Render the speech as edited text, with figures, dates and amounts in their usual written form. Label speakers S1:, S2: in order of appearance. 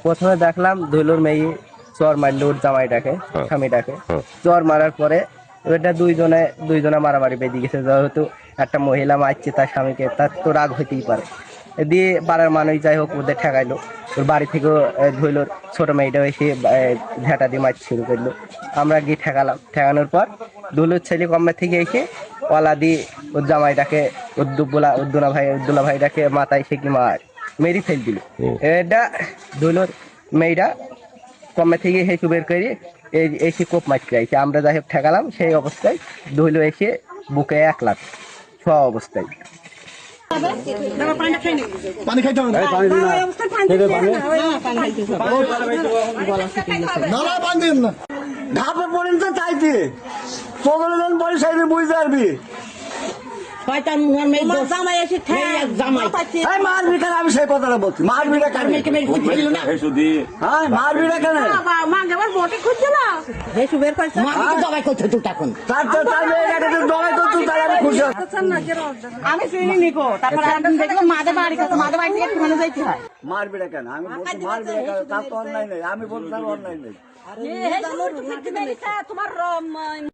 S1: প্রথমে দেখলাম ধুলুর মেয়ে চর মারলো ওর জামাইটাকে, স্বামীটাকে চর মারার পরে ওটা দুইজনে মারামারি বেঁধে গেছে। যেহেতু একটা মহিলা মারছে তার স্বামীকে, তার তো রাগ হইতেই পারে। দিয়ে পাড়ার মানুষ যাই হোক ওদের ঠেকাইলো। ওর বাড়ি থেকেও ধুলোর ছোট মেয়েটা এসে ঝেঁটা দিয়ে মারতে শুরু করলো। আমরা গিয়ে ঠেকালাম। ঠেকানোর পর ধুলোর ছেলে কম্মে থেকে এসে ওলা দিয়ে ওর জামাইটাকে উদ্দুলা ভাইটাকে মাথায় সে কি মেরি ফেল দিল। এটা ধুলোর মেয়েটা কমে থেকে হেসু বের করে এসে কোপ মারতে আইছে। আমরা যাই হোক ঠেকালাম। সেই অবস্থায় ধুলো এসে বুকে 1 লাখ ছোঁয়া অবস্থায়।
S2: পানি খাইতে হবে না, পানি দিন না। ঢাপে পড়েন তো চাইতে 15 জন পরে সাইডে বুঝতে পারবি। মারবি কেন? আমি সেই কথাটা বলছি, মারবি না কেন? মারবি না কেন?
S3: আমি চিনি নিবো, তারপর দেখলাম মাদের বাড়ি থেকে একটু যাইতে হয়।
S2: মারবি না কেন? আমি বলছি মারবি না কেন? তার তো অন্যায় নেই। আমি বলছি অন্যায় নেই।
S3: তোমার